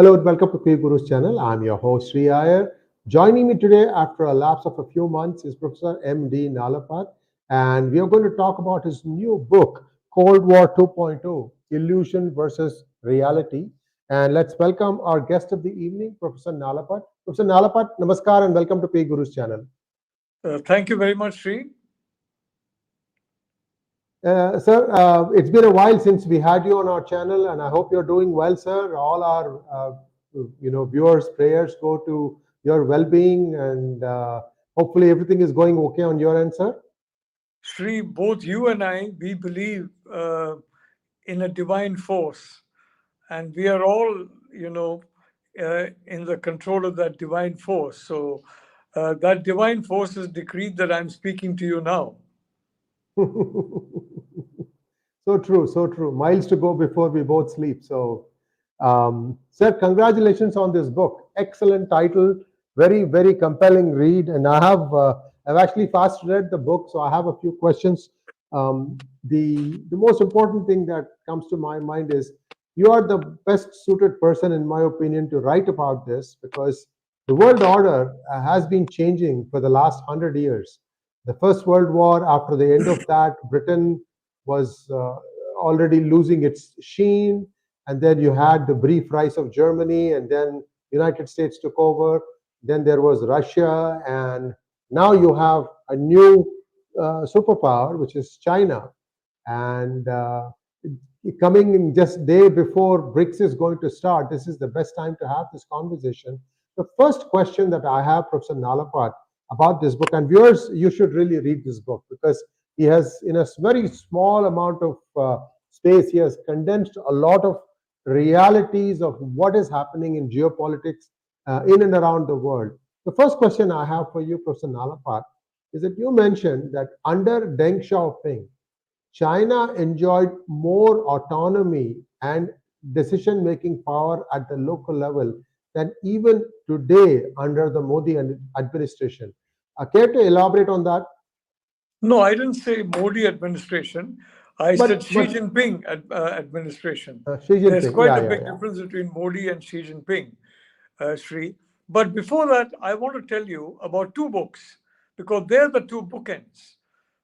Hello and welcome to PGurus channel. I'm your host 𝙒𝙖𝙩𝙤. Joining me today after a lapse of a few months is Professor M D Nalapat, and we are going to talk about his new book, Cold War 2.0: Illusion versus Reality. And let's welcome our guest of the evening, Professor Nalapat. Professor Nalapat, namaskar and welcome to PGurus channel. Thank you very much, Sri. Sir, it's been a while since we had you on our channel, and I hope you're doing well, sir. All our viewers' prayers go to your well-being, and hopefully everything is going okay on your end, sir. Sri, both you and I, we believe in a divine force, and we are all, in the control of that divine force. So that divine force has decreed that I'm speaking to you now. So true, so true. Miles to go before we both sleep. So, sir, congratulations on this book. Excellent title, very, very compelling read. And I've actually fast read the book, so I have a few questions. The most important thing that comes to my mind is you are the best suited person, in my opinion, to write about this because the world order has been changing for the last 100 years. The First World War, after the end of that, Britain was already losing its sheen, and then you had the brief rise of Germany, and then United States took over. Then there was Russia, and now you have a new superpower, which is China. And coming in just day before BRICS is going to start, this is the best time to have this conversation. The first question that I have, Professor Nalapat, about this book, and viewers, you should really read this book because he has, in a very small amount of space, he has condensed a lot of realities of what is happening in geopolitics in and around the world. The first question I have for you, Professor Nalapat, is that you mentioned that under Deng Xiaoping, China enjoyed more autonomy and decision-making power at the local level than even today under the Modi administration. Care to elaborate on that? No, I didn't say Modi administration. I said Xi But Jinping administration. Xi There's Jinping, quite yeah, a yeah, big yeah. difference between Modi and Xi Jinping, Sri. But before that, I want to tell you about two books because they're the two bookends.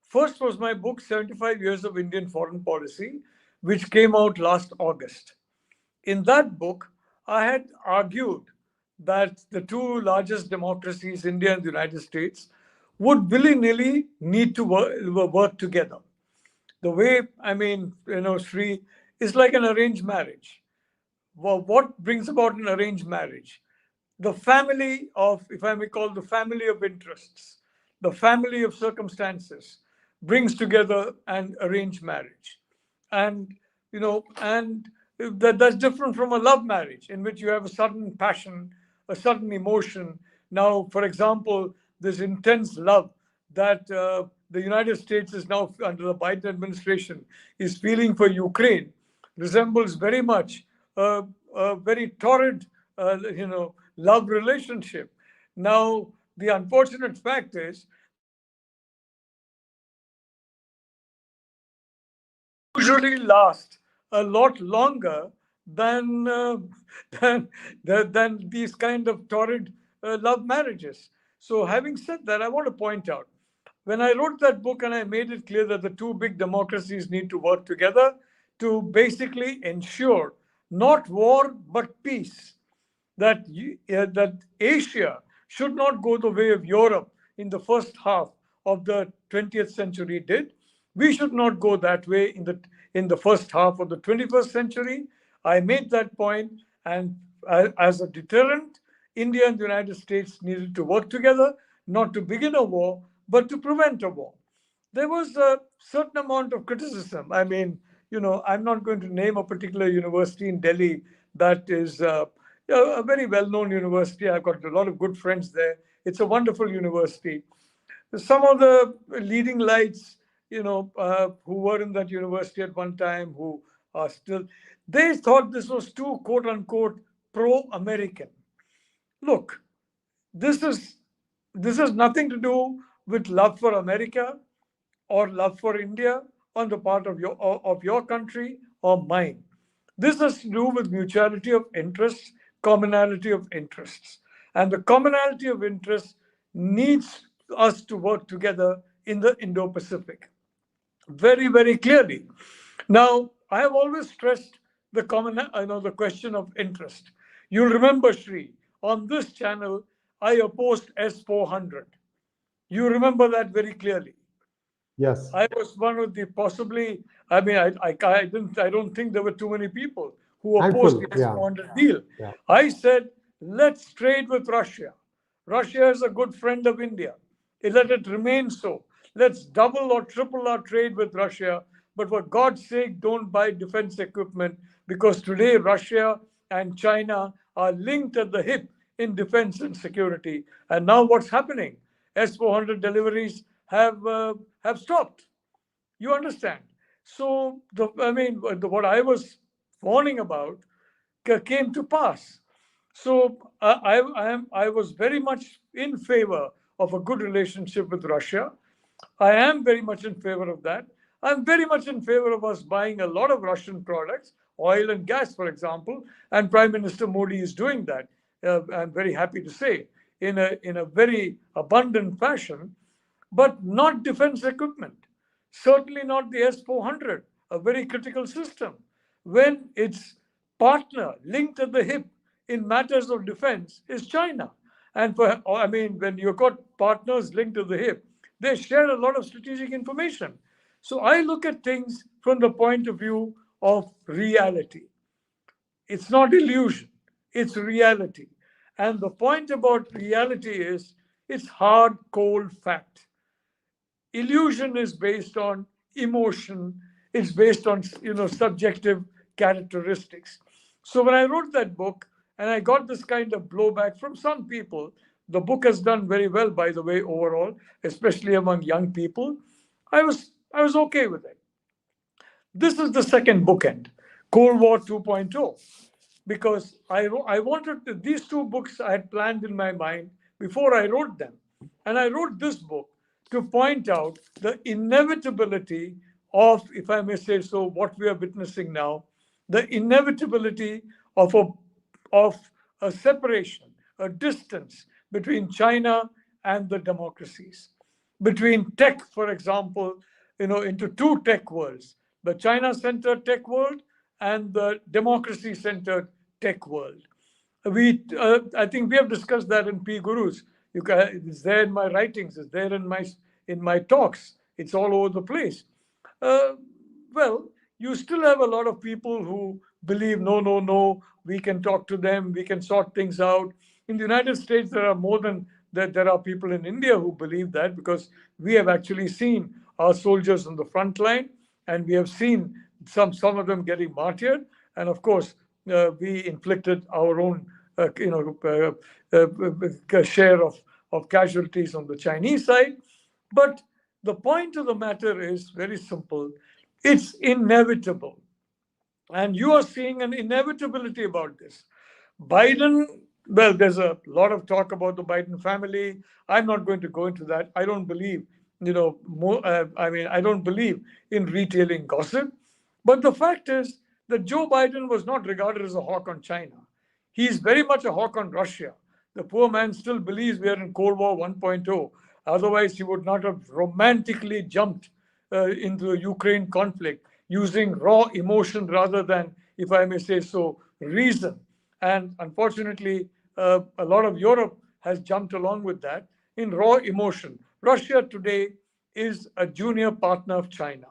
First was my book, 75 Years of Indian Foreign Policy, which came out last August. In that book, I had argued that the two largest democracies, India and the United States, would willy-nilly need to work together. The way, Sri, is like an arranged marriage. Well, what brings about an arranged marriage? The family of, if I may call the family of interests, the family of circumstances brings together an arranged marriage. And, that's different from a love marriage in which you have a sudden passion, a sudden emotion. Now, for example, this intense love that the United States is now under the Biden administration is feeling for Ukraine resembles very much a very torrid, love relationship. Now, the unfortunate fact is usually last a lot longer than than these kind of torrid love marriages. So, having said that, I want to point out when I wrote that book and I made it clear that the two big democracies need to work together to basically ensure not war but peace, that Asia should not go the way of Europe in the first half of the 20th century did. We should not go that way in the first half of the 21st century. I made that point, and as a deterrent, India and the United States needed to work together, not to begin a war, but to prevent a war. There was a certain amount of criticism. I mean, I'm not going to name a particular university in Delhi that is a very well-known university. I've got a lot of good friends there. It's a wonderful university. Some of the leading lights, who were in that university at one time, who are still, they thought this was too, quote unquote, pro-American. Look, this is nothing to do with love for America or love for India on the part of your country or mine. This has to do with mutuality of interests, commonality of interests. And the commonality of interests needs us to work together in the Indo-Pacific very, very clearly. Now, I have always stressed the the question of interest. You'll remember, Shri, on this channel, I opposed S-400. You remember that very clearly. Yes. I was one of the possibly, I mean, I don't think there were too many people who opposed the S-400 deal. Yeah. I said, let's trade with Russia. Russia is a good friend of India. Let it remain so. Let's double or triple our trade with Russia. But for God's sake, don't buy defense equipment, because today Russia and China are linked at the hip in defense and security. And now what's happening? S-400 deliveries have stopped. You understand? So, what I was warning about came to pass. So I was very much in favor of a good relationship with Russia. I am very much in favor of that. I'm very much in favor of us buying a lot of Russian products, oil and gas, for example, and Prime Minister Modi is doing that. I'm very happy to say, in a very abundant fashion, but not defense equipment. Certainly not the S-400, a very critical system. When its partner linked at the hip in matters of defense is China. And when you've got partners linked to the hip, they share a lot of strategic information. So I look at things from the point of view of reality. It's not illusion, it's reality. And the point about reality is it's hard, cold fact. Illusion is based on emotion, it's based on subjective characteristics. So when I wrote that book, and I got this kind of blowback from some people, the book has done very well, by the way, overall, especially among young people. I was okay with it. This is the second bookend, Cold War 2.0, because I wanted these two books I had planned in my mind before I wrote them. And I wrote this book to point out the inevitability of, if I may say so, what we are witnessing now, the inevitability of a separation, a distance between China and the democracies, between tech, for example, into two tech worlds, the China-centered tech world and the democracy-centered tech world. I think we have discussed that in PGurus. It's there in my writings, it's there in my talks, it's all over the place. Well, you still have a lot of people who believe, no, we can talk to them, we can sort things out. In the United States, there are more than that. There are people in India who believe that, because we have actually seen our soldiers on the front line, and we have seen some of them getting martyred. And of course, we inflicted our own share of casualties on the Chinese side. But the point of the matter is very simple. It's inevitable. And you are seeing an inevitability about this. Biden, well, there's a lot of talk about the Biden family. I'm not going to go into that. I don't believe, I don't believe in retailing gossip. But the fact is that Joe Biden was not regarded as a hawk on China. He's very much a hawk on Russia. The poor man still believes we are in Cold War 1.0. Otherwise, he would not have romantically jumped into the Ukraine conflict using raw emotion rather than, if I may say so, reason. And unfortunately, a lot of Europe has jumped along with that in raw emotion. Russia today is a junior partner of China.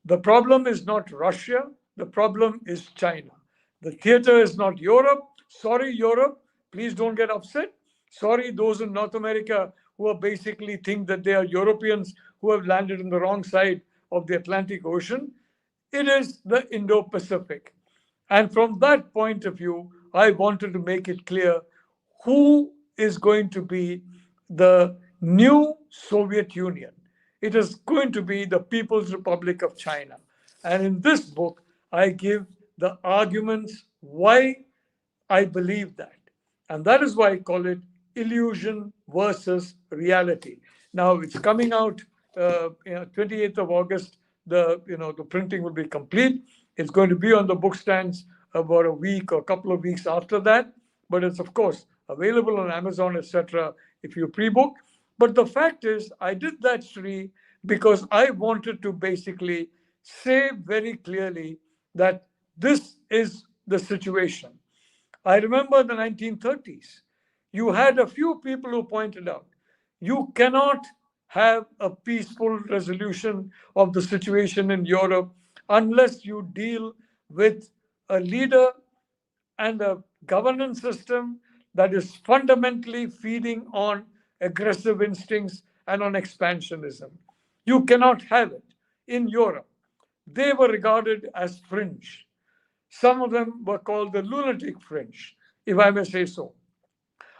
The problem is not Russia, the problem is China. The theater is not Europe. Sorry, Europe, please don't get upset. Sorry, those in North America who are basically think that they are Europeans who have landed on the wrong side of the Atlantic Ocean. It is the Indo-Pacific. And from that point of view, I wanted to make it clear who is going to be the new Soviet Union. It is going to be the People's Republic of China. And in this book, I give the arguments why I believe that. And that is why I call it illusion versus reality. Now it's coming out 28th of August. The printing will be complete. It's going to be on the book stands about a week or a couple of weeks after that. but it's of course available on Amazon, etc. if you pre-book. But the fact is, I did that, Sri, because I wanted to basically say very clearly that this is the situation. I remember the 1930s. You had a few people who pointed out you cannot have a peaceful resolution of the situation in Europe unless you deal with a leader and a governance system that is fundamentally feeding on aggressive instincts and on expansionism. You cannot have it in Europe. They were regarded as fringe. Some of them were called the lunatic fringe, if I may say so.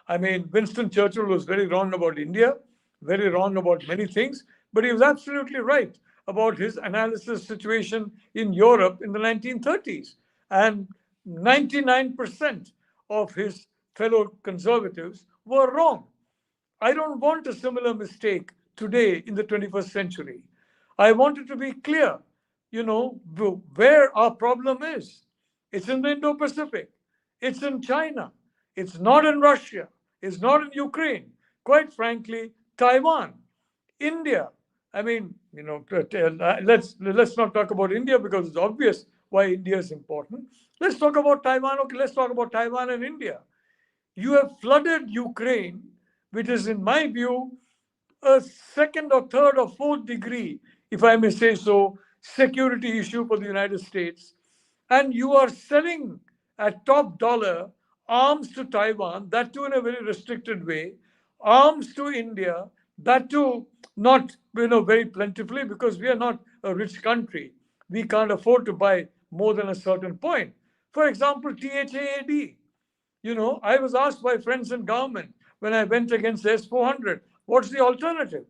I mean, Winston Churchill was very wrong about India, very wrong about many things, but he was absolutely right about his analysis situation in Europe in the 1930s. And 99% of his fellow conservatives were wrong. I don't want a similar mistake today in the 21st century. I want it to be clear, where our problem is. It's in the Indo-Pacific. It's in China. It's not in Russia. It's not in Ukraine. Quite frankly, Taiwan, India. I mean, let's not talk about India because it's obvious why India is important. Let's talk about Taiwan. Okay, let's talk about Taiwan and India. You have flooded Ukraine, which is, in my view, a second or third or fourth degree, if I may say so, security issue for the United States. And you are selling at top dollar arms to Taiwan, that too in a very restricted way, arms to India, that too not very plentifully because we are not a rich country. We can't afford to buy more than a certain point. For example, 𝙤𝙬𝙤𝙬. I was asked by friends in government when I went against S-400, what's the alternative?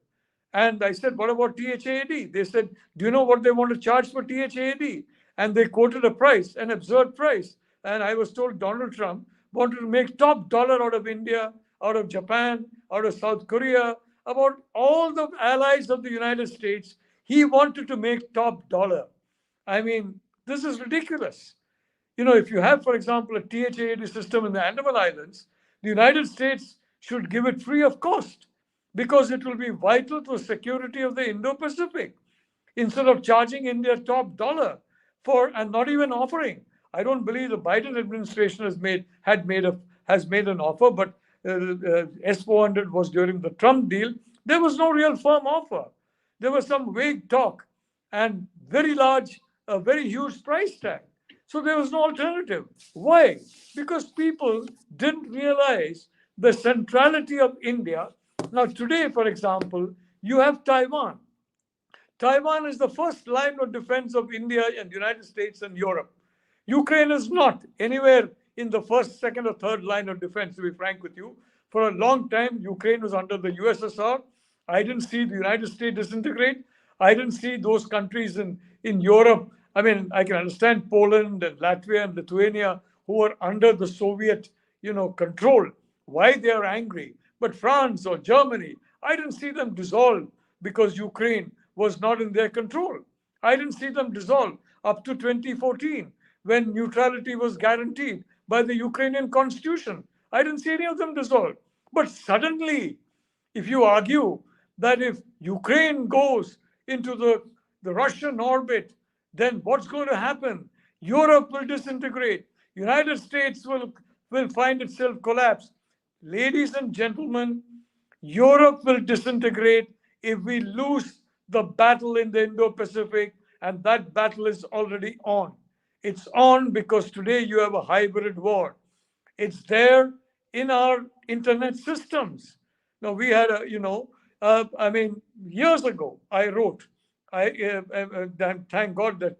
And I said, what about 𝙤𝙬𝙤𝙬? They said, do you know what they want to charge for 𝙤𝙬𝙤𝙬? And they quoted a price, an absurd price. And I was told Donald Trump wanted to make top dollar out of India, out of Japan, out of South Korea, about all the allies of the United States. He wanted to make top dollar. I mean, this is ridiculous. If you have, for example, a 𝙤𝙬𝙤𝙬 system in the Andaman Islands, the United States should give it free of cost because it will be vital to the security of the Indo-Pacific instead of charging India top dollar and not even offering. I don't believe the Biden administration has made an offer, but S-400 was during the Trump deal. There was no real firm offer. There was some vague talk and a very huge price tag. So there was no alternative. Why? Because people didn't realize the centrality of India. Now today, for example, you have Taiwan. Taiwan is the first line of defense of India and the United States and Europe. Ukraine is not anywhere in the first, second, or third line of defense, to be frank with you. For a long time, Ukraine was under the USSR. I didn't see the United States disintegrate. I didn't see those countries in Europe. I mean, I can understand Poland and Latvia and Lithuania who were under the Soviet, control, why they are angry. But France or Germany, I didn't see them dissolve because Ukraine was not in their control. I didn't see them dissolve up to 2014 when neutrality was guaranteed by the Ukrainian constitution. I didn't see any of them dissolve. But suddenly, if you argue that if Ukraine goes into the Russian orbit, then what's going to happen? Europe will disintegrate. United States will find itself collapse. Ladies and gentlemen, Europe will disintegrate if we lose the battle in the Indo-Pacific, and that battle is already on. It's on because today you have a hybrid war. It's there in our internet systems. Now we had years ago, I wrote, thank God that,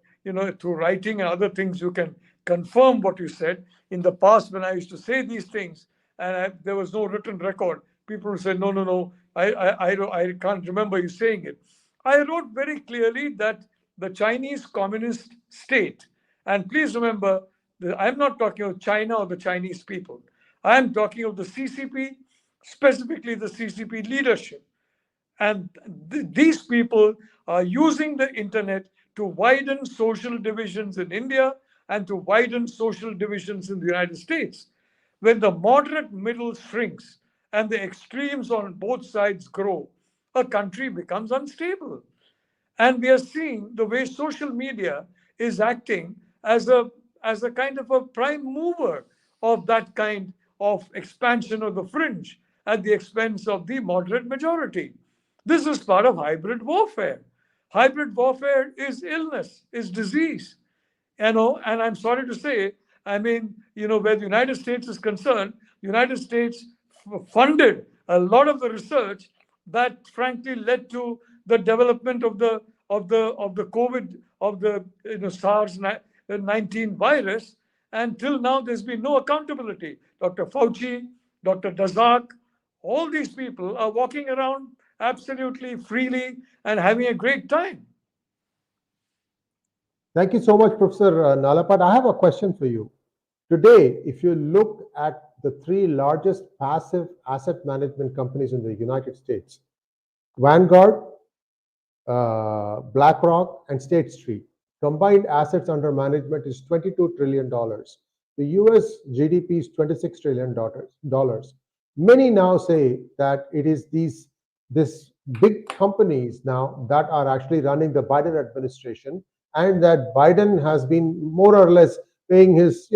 through writing and other things, you can confirm what you said. In the past, when I used to say these things and there was no written record, people would say, no, I can't remember you saying it. I wrote very clearly that the Chinese Communist state, and please remember, I'm not talking of China or the Chinese people. I'm talking of the CCP, specifically the CCP leadership. And these people are using the internet to widen social divisions in India and to widen social divisions in the United States. when the moderate middle shrinks and the extremes on both sides grow, a country becomes unstable. And we are seeing the way social media is acting as a kind of a prime mover of that kind of expansion of the fringe at the expense of the moderate majority. This is part of hybrid warfare. Hybrid warfare is illness, is disease. And I'm sorry to say, I mean, where the United States is concerned, the United States funded a lot of the research that frankly led to the development of the COVID, of the SARS-19 virus. And till now, there's been no accountability. Dr. Fauci, Dr. Daszak, all these people are walking around absolutely freely and having a great time. Thank you so much, Professor Nalapat. I have a question for you. Today, if you look at the three largest passive asset management companies in the United States, Vanguard, BlackRock, and State Street, combined assets under management is $22 trillion. The US GDP is $26 trillion. Many now say that it is these big companies now that are actually running the Biden administration, and that Biden has been more or less paying his,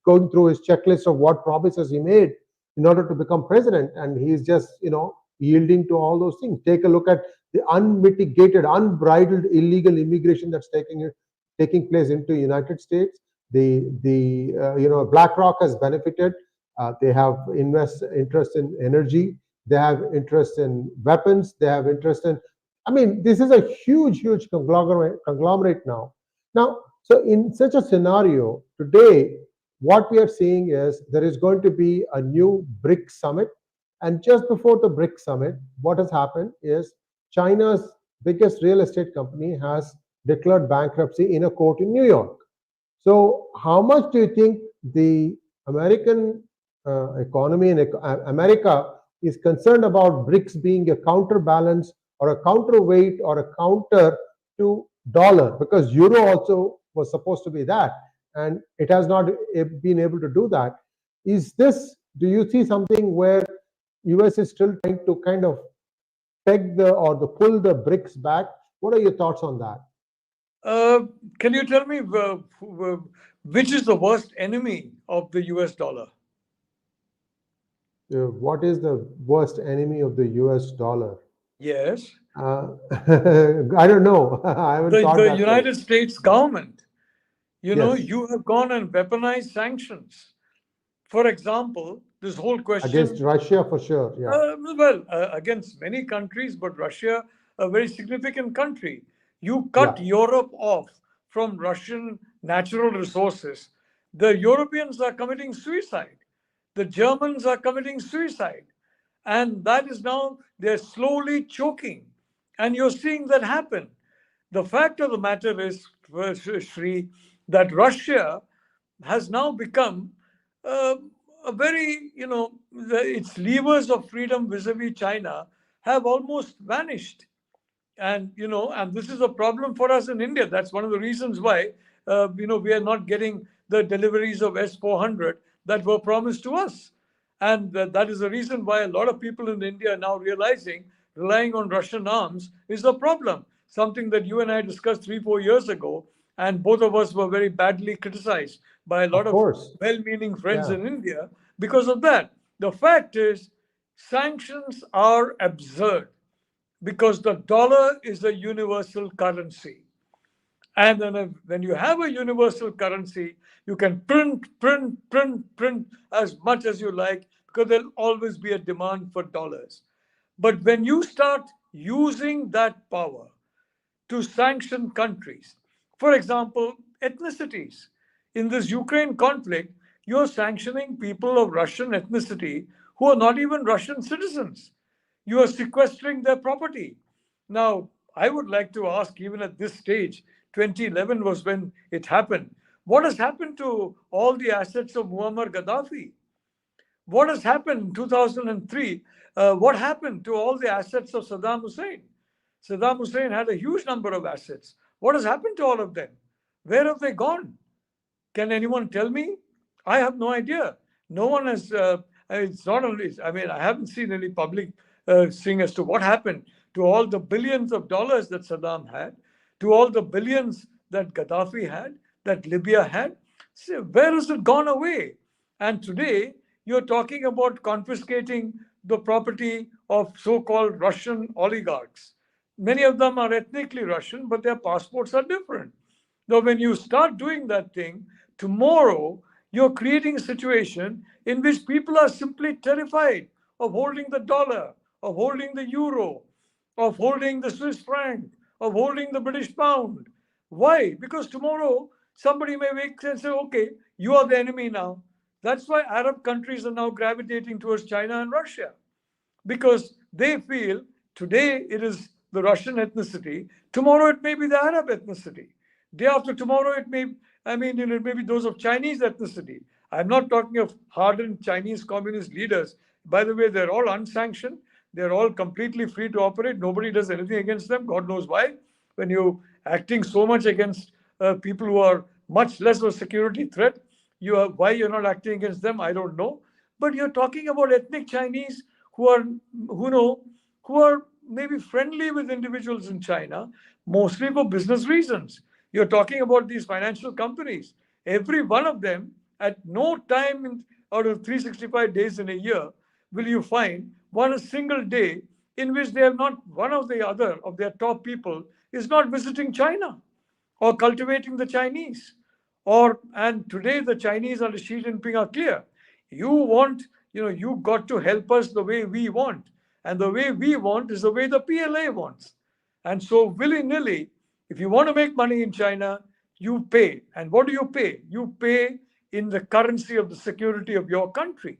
going through his checklist of what promises he made in order to become president, and he's just, yielding to all those things. Take a look at the unmitigated, unbridled illegal immigration that's taking place into the United States. BlackRock has benefited. They have interest in energy. They have interest in weapons. They have interest in. I mean, this is a huge conglomerate now. So in such a scenario today, what we are seeing is there is going to be a new BRICS summit, and just before the BRICS summit, what has happened is China's biggest real estate company has declared bankruptcy in a court in New York. So how much do you think the American economy and America is concerned about BRICS being a counterbalance or a counterweight or a counter to dollar? Because euro also was supposed to be that, and it has not been able to do that. Do you see something where US is still trying to kind of peg pull the BRICS back? What are your thoughts on that? Can you tell me which is the worst enemy of the US dollar? What is the worst enemy of the US dollar? Yes. I don't know. I haven't thought the that United States government. Yes. You have gone and weaponized sanctions. For example, this whole question against Russia, for sure. Yeah. Against many countries, but Russia, a very significant country. You cut Europe off from Russian natural resources. The Europeans are committing suicide. The Germans are committing suicide. And that is now, they're slowly choking. And you're seeing that happen. The fact of the matter is, Sri, that Russia has now become a very, its levers of freedom vis-a-vis China have almost vanished. And, and this is a problem for us in India. That's one of the reasons why, we are not getting the deliveries of S-400 that were promised to us. And that is the reason why a lot of people in India are now realizing relying on Russian arms is a problem. Something that you and I discussed 3-4 years ago, and both of us were very badly criticized by a lot of well-meaning friends in India because of that. The fact is, sanctions are absurd because the dollar is a universal currency. And then when you have a universal currency, you can print as much as you like because there'll always be a demand for dollars. But when you start using that power to sanction countries, for example, ethnicities, in this Ukraine conflict, you're sanctioning people of Russian ethnicity who are not even Russian citizens. You are sequestering their property. Now, I would like to ask, even at this stage, 2011 was when it happened. What has happened to all the assets of Muammar Gaddafi? What has happened in 2003? What happened to all the assets of Saddam Hussein? Saddam Hussein had a huge number of assets. What has happened to all of them? Where have they gone? Can anyone tell me? I have no idea. No one has, it's not only, I mean, I haven't seen any public thing as to what happened to all the billions of dollars that Saddam had, to all the billions that Gaddafi had, that Libya had. So where has it gone away? And today, you're talking about confiscating the property of so-called Russian oligarchs. Many of them are ethnically Russian, but their passports are different. Now, when you start doing that thing, tomorrow you're creating a situation in which people are simply terrified of holding the dollar, of holding the euro, of holding the Swiss franc, of holding the British pound. Why? Because tomorrow somebody may wake and say, okay, you are the enemy now. That's why Arab countries are now gravitating towards China and Russia, because they feel today it is the Russian ethnicity, tomorrow it may be the Arab ethnicity. Day after tomorrow, it may, I mean, it may be those of Chinese ethnicity. I'm not talking of hardened Chinese communist leaders. By the way, they're all unsanctioned. They're all completely free to operate. Nobody does anything against them. God knows why. When you're acting so much against people who are much less of a security threat, why you're not acting against them, I don't know. But you're talking about ethnic Chinese who are maybe friendly with individuals in China, mostly for business reasons. You're talking about these financial companies. Every one of them, at no time out of 365 days in a year, will you find a single day in which they have not, one of the other of their top people is not visiting China or cultivating the Chinese. And today the Chinese under Xi Jinping are clear. You got to help us the way we want. And the way we want is the way the PLA wants. And so willy-nilly, if you want to make money in China, you pay. And what do you pay? You pay in the currency of the security of your country.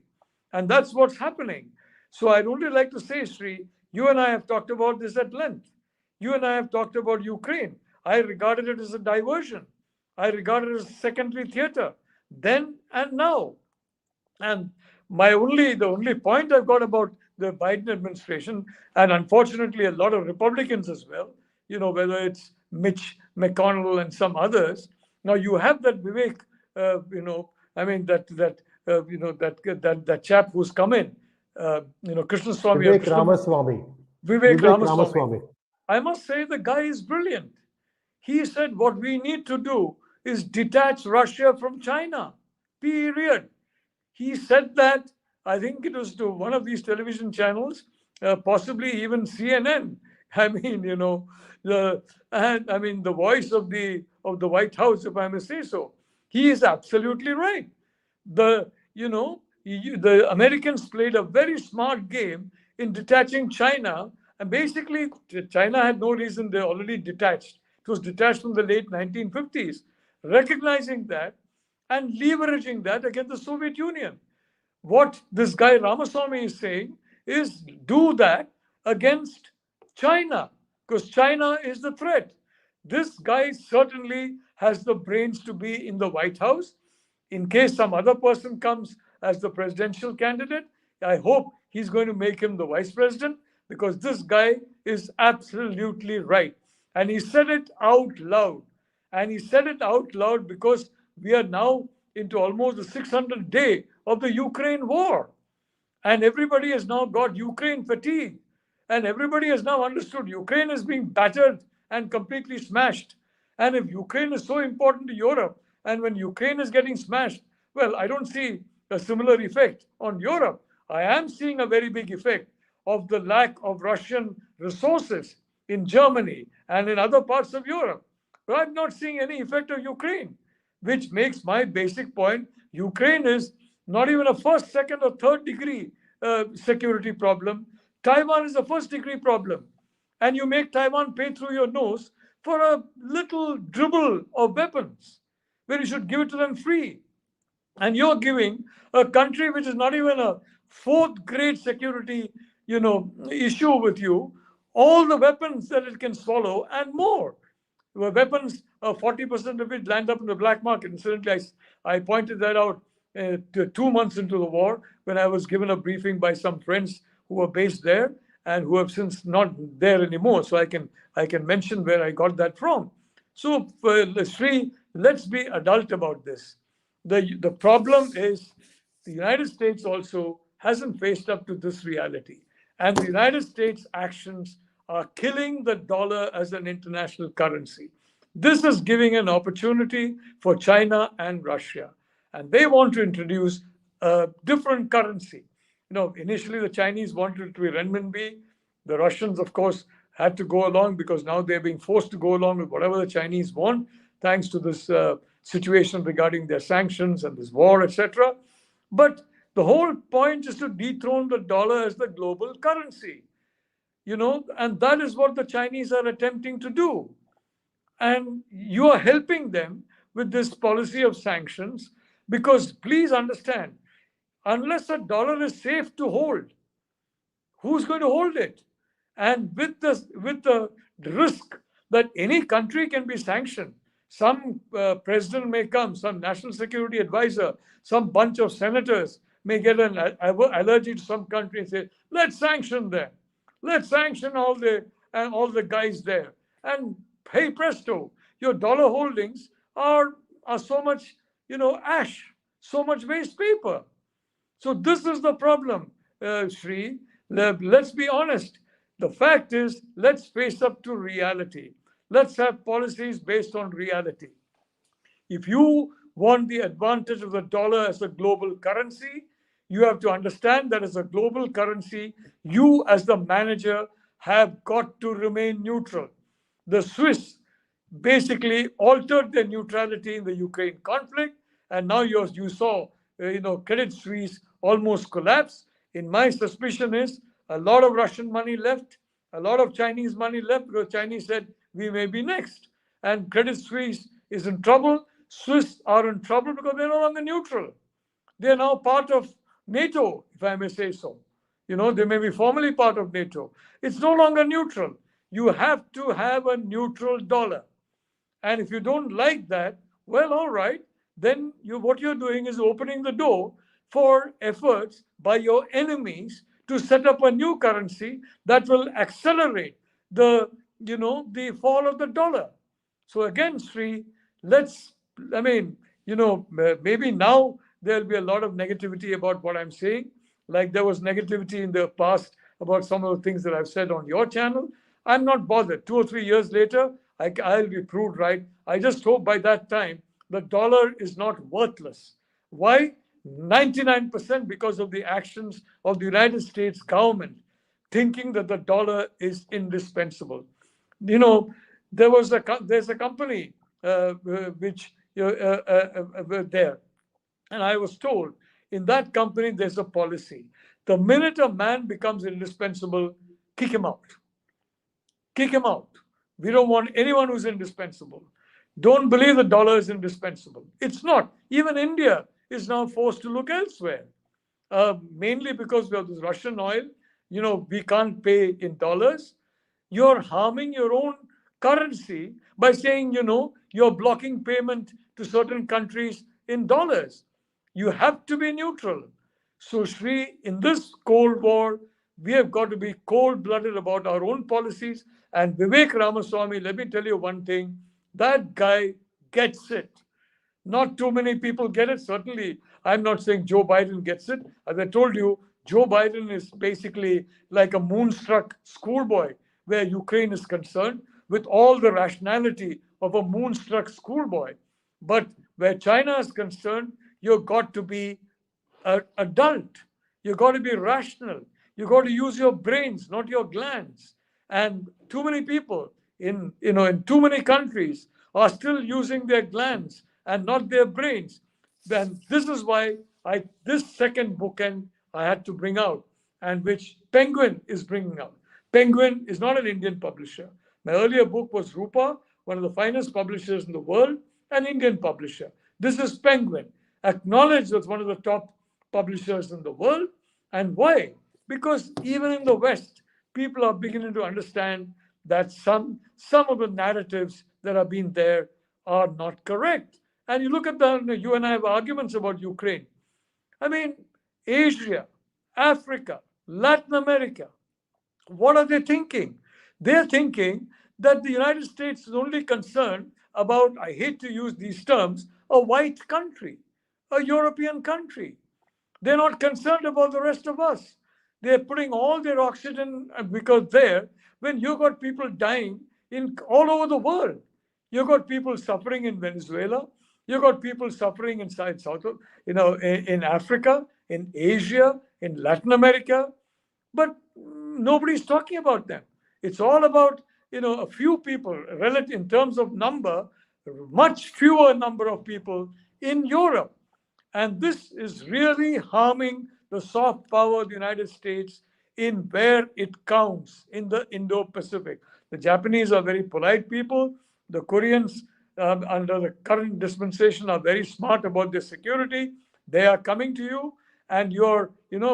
And that's what's happening. So I'd only like to say, Sri, you and I have talked about this at length. You and I have talked about Ukraine. I regarded it as a diversion. I regarded it as secondary theater, then and now. And the only point I've got about the Biden administration, and unfortunately a lot of Republicans as well, whether it's Mitch McConnell and some others. Now you have that Vivek, that chap who's come in, Krishnaswamy. Vivek Ramaswamy. I must say the guy is brilliant. He said what we need to do is detach Russia from China, period. He said that, I think it was to one of these television channels, possibly even CNN. I mean, the voice of the White House, if I may say so. He is absolutely right. The Americans played a very smart game in detaching China, and basically China had no reason, they're already detached. It was detached from the late 1950s, recognizing that and leveraging that against the Soviet Union. What this guy Ramaswamy is saying is do that against China, because China is the threat. This guy certainly has the brains to be in the White House. In case some other person comes as the presidential candidate, I hope he's going to make him the vice president, because this guy is absolutely right. And he said it out loud. And he said it out loud because we are now into almost the 600th day of the Ukraine war. And everybody has now got Ukraine fatigue. And everybody has now understood Ukraine is being battered and completely smashed. And if Ukraine is so important to Europe, and when Ukraine is getting smashed, well, I don't see a similar effect on Europe. I am seeing a very big effect of the lack of Russian resources in Germany and in other parts of Europe. But I'm not seeing any effect of Ukraine, which makes my basic point. Ukraine is not even a first, second, or third degree security problem. Taiwan is a first degree problem. And you make Taiwan pay through your nose for a little dribble of weapons, where you should give it to them free. And you're giving a country which is not even a fourth grade security issue with you all the weapons that it can swallow and more. Weapons, 40% of it land up in the black market. Incidentally, I pointed that out 2 months into the war when I was given a briefing by some friends who were based there and who have since not there anymore. So I can mention where I got that from. So Sri, let's be adult about this. The problem is the United States also hasn't faced up to this reality. And the United States' actions are killing the dollar as an international currency. This is giving an opportunity for China and Russia. And they want to introduce a different currency. Initially the Chinese wanted it to be renminbi. The Russians, of course, had to go along because now they're being forced to go along with whatever the Chinese want, thanks to this situation regarding their sanctions and this war, etc. But the whole point is to dethrone the dollar as the global currency, and that is what the Chinese are attempting to do. And you are helping them with this policy of sanctions because, please understand, unless a dollar is safe to hold, who's going to hold it? And with the risk that any country can be sanctioned, some president may come, some national security advisor, some bunch of senators may get an allergy to some country and say, let's sanction them. Let's sanction all the guys there. And hey presto, your dollar holdings are so much, ash, so much waste paper. So this is the problem, Sri. Let's be honest. The fact is, let's face up to reality. Let's have policies based on reality. If you want the advantage of the dollar as a global currency, you have to understand that as a global currency, you as the manager have got to remain neutral. The Swiss basically altered their neutrality in the Ukraine conflict, and now you saw, Credit Suisse almost collapse. In my suspicion is a lot of Russian money left, a lot of Chinese money left because Chinese said we may be next. And Credit Suisse is in trouble. Swiss are in trouble because they're no longer neutral. They're now part of NATO, if I may say so. They may be formally part of NATO. It's no longer neutral. You have to have a neutral dollar. And if you don't like that, well, all right, then what you're doing is opening the door for efforts by your enemies to set up a new currency that will accelerate the fall of the dollar. So again, Sri, maybe now there'll be a lot of negativity about what I'm saying. Like there was negativity in the past about some of the things that I've said on your channel. I'm not bothered. 2 or 3 years later, I'll be proved right. I just hope by that time, the dollar is not worthless. Why? 99% because of the actions of the United States government, thinking that the dollar is indispensable. There's a company which there, and I was told in that company there's a policy. The minute a man becomes indispensable, kick him out. Kick him out. We don't want anyone who's indispensable. Don't believe the dollar is indispensable. It's not. Even India is now forced to look elsewhere, mainly because we have this Russian oil. We can't pay in dollars. You're harming your own currency by saying, you're blocking payment to certain countries in dollars. You have to be neutral. So, Sri, in this Cold War, we have got to be cold-blooded about our own policies. And Vivek Ramaswamy, let me tell you one thing, that guy gets it. Not too many people get it. Certainly, I'm not saying Joe Biden gets it. As I told you, Joe Biden is basically like a moonstruck schoolboy where Ukraine is concerned, with all the rationality of a moonstruck schoolboy. But where China is concerned, you've got to be an adult. You've got to be rational. You've got to use your brains, not your glands. And too many people in too many countries are still using their glands and not their brains. Then this is why this second bookend I had to bring out, and which Penguin is bringing out. Penguin is not an Indian publisher. My earlier book was Rupa, one of the finest publishers in the world, an Indian publisher. This is Penguin, acknowledged as one of the top publishers in the world. And why? Because even in the West, people are beginning to understand that some of the narratives that have been there are not correct. And you look at you and I have arguments about Ukraine. I mean, Asia, Africa, Latin America, what are they thinking? They're thinking that the United States is only concerned about, I hate to use these terms, a white country, a European country. They're not concerned about the rest of us. They're putting all their oxygen because there, when you got people dying in all over the world, you got people suffering in Venezuela, you got people suffering inside South, in Africa, in Asia, in Latin America, but nobody's talking about them. It's all about a few people, relative in terms of number, much fewer number of people in Europe. And this is really harming the soft power of the United States in where it counts in the Indo-Pacific. The Japanese are very polite people. The Koreans, under the current dispensation, are very smart about their security. They are coming to you, and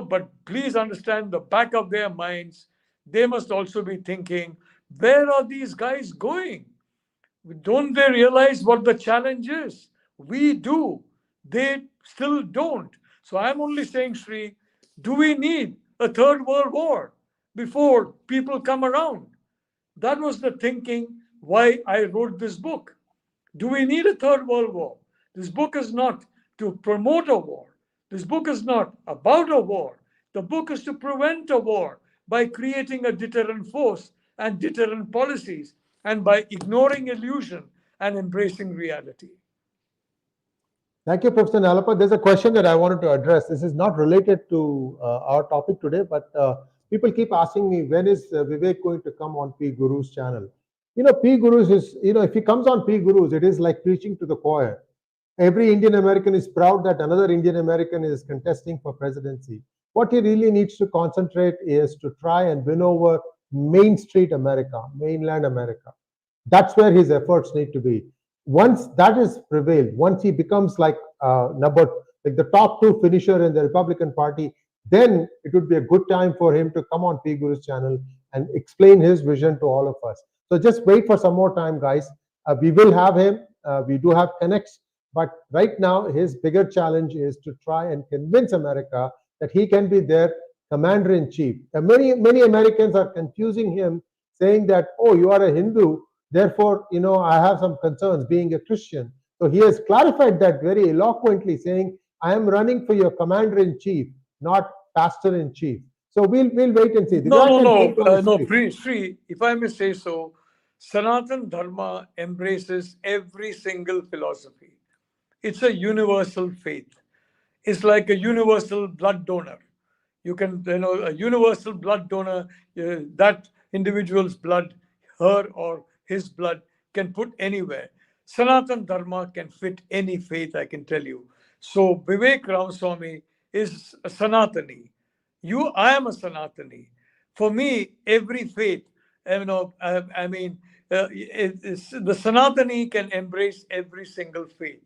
but please understand the back of their minds, they must also be thinking, where are these guys going? Don't they realize what the challenge is? We do. They still don't. So I'm only saying, Sri, do we need a third world war before people come around? That was the thinking why I wrote this book. Do we need a third world war? This book is not to promote a war. This book is not about a war. The book is to prevent a war by creating a deterrent force and deterrent policies, and by ignoring illusion and embracing reality. Thank you, Professor Nalapat. There's a question that I wanted to address. This is not related to our topic today, but people keep asking me, when is Vivek going to come on PGurus channel? PGurus is, if he comes on PGurus, it is like preaching to the choir. Every Indian American is proud that another Indian American is contesting for presidency. What he really needs to concentrate is to try and win over Main Street America, mainland America. That's where his efforts need to be. Once that is prevailed, once he becomes like the top two finisher in the Republican Party, then it would be a good time for him to come on PGurus channel and explain his vision to all of us. So just wait for some more time, guys. We will have him. We do have connects, but right now his bigger challenge is to try and convince America that he can be their commander-in-chief. Many Americans are confusing him, saying that, oh, you are a Hindu, therefore, I have some concerns being a Christian. So he has clarified that very eloquently, saying, I am running for your commander-in-chief, not pastor-in-chief. So we'll wait and see. No, Sri, if I may say so, Sanatan Dharma embraces every single philosophy. It's a universal faith. It's like a universal blood donor. You can, a universal blood donor, that individual's blood, her or his blood, can put anywhere. Sanatan Dharma can fit any faith, I can tell you. So Vivek Ramaswamy is a Sanatani. I am a Sanatani. For me, every faith, the Sanatani can embrace every single faith,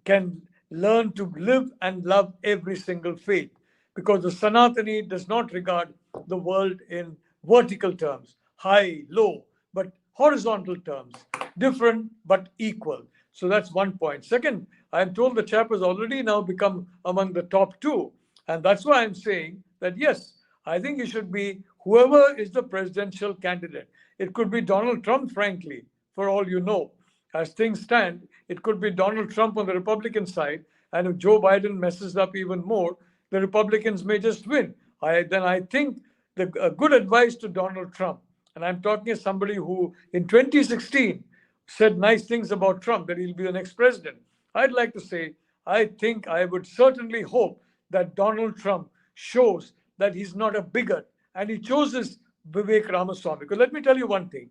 can learn to live and love every single faith, because the Sanatani does not regard the world in vertical terms, high, low, but horizontal terms, different but equal. So that's one point. Second, I'm told the chap has already now become among the top two. And that's why I'm saying that, yes, I think he should be whoever is the presidential candidate. It could be Donald Trump, frankly, for all you know. As things stand, it could be Donald Trump on the Republican side. And if Joe Biden messes up even more, the Republicans may just win. Then I think a good advice to Donald Trump, and I'm talking as somebody who in 2016 said nice things about Trump, that he'll be the next president. I'd like to say, I would certainly hope that Donald Trump shows that he's not a bigot and he chooses Vivek Ramaswamy. Because let me tell you one thing.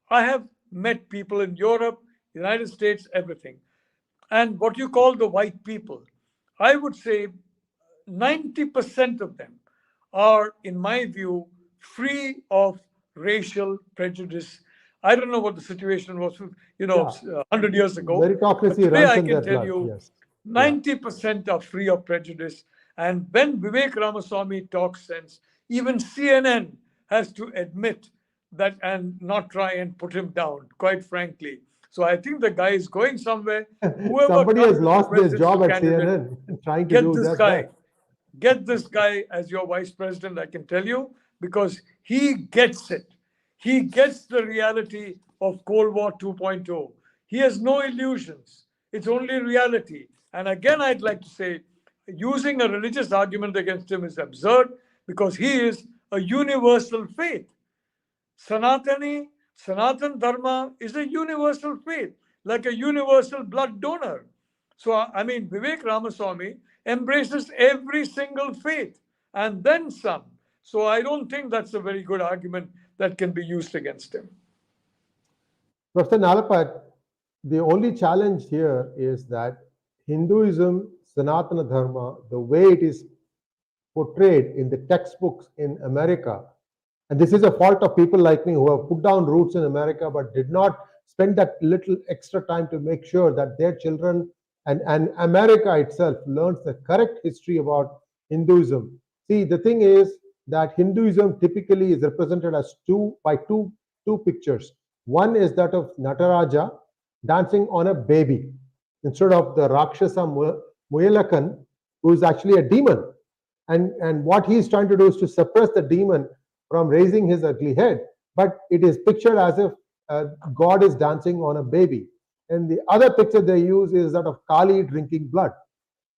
I have met people in Europe, United States, everything. And what you call the white people, I would say 90% of them are, in my view, free of racial prejudice. I don't know what the situation was, 100 years ago. Meritocracy today runs I in can their tell blood. you, Yes. 90% are free of prejudice. And when Vivek Ramaswamy talks sense, even CNN has to admit that and not try and put him down, quite frankly. So I think the guy is going somewhere. Somebody has lost their job at CNN trying to do just that. Get this guy as your vice president, I can tell you, because he gets it. He gets the reality of Cold War 2.0. He has no illusions. It's only reality. And again, I'd like to say, using a religious argument against him is absurd because he is a universal faith. Sanatan Dharma is a universal faith, like a universal blood donor. So, I mean, Vivek Ramaswamy embraces every single faith and then some. So, I don't think that's a very good argument that can be used against him. Professor Nalapat, the only challenge here is that Hinduism, Sanatana Dharma, the way it is portrayed in the textbooks in America, and this is a fault of people like me who have put down roots in America but did not spend that little extra time to make sure that their children and America itself learns the correct history about Hinduism. See, the thing is that Hinduism typically is represented as two pictures. One is that of Nataraja dancing on a baby instead of the Rakshasa Muyalakan, who is actually a demon. And what he's trying to do is to suppress the demon from raising his ugly head, but it is pictured as if God is dancing on a baby. And the other picture they use is that of Kali drinking blood.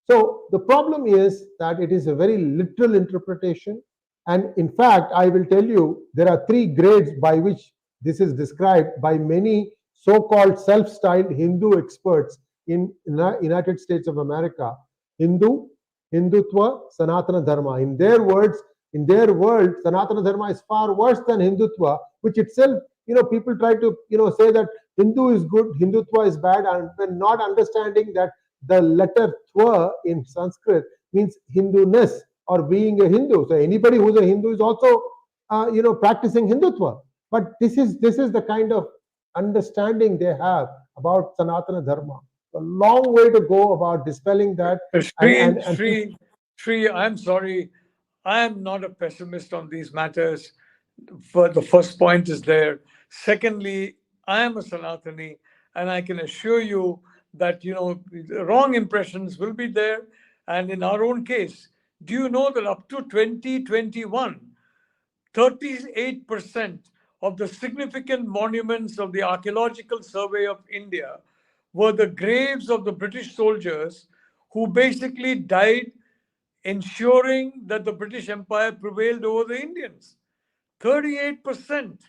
So the problem is that it is a very literal interpretation. And in fact, I will tell you, there are three grades by which this is described by many so-called self-styled Hindu experts in United States of America. Hindu, Hindutva, Sanatana Dharma. In their world, Sanatana Dharma is far worse than Hindutva, which itself, people try to, say that Hindu is good, Hindutva is bad, and when not understanding that the letter Twa in Sanskrit means Hinduness or being a Hindu. So anybody who's a Hindu is also, practicing Hindutva. But this is the kind of understanding they have about Sanatana Dharma. A long way to go about dispelling that. Sri, I'm sorry. I am not a pessimist on these matters. The first point is there. Secondly, I am a Sanatani, and I can assure you that, wrong impressions will be there. And in our own case, do you know that up to 2021, 38% of the significant monuments of the Archaeological Survey of India were the graves of the British soldiers who basically died ensuring that the British Empire prevailed over the Indians. 38%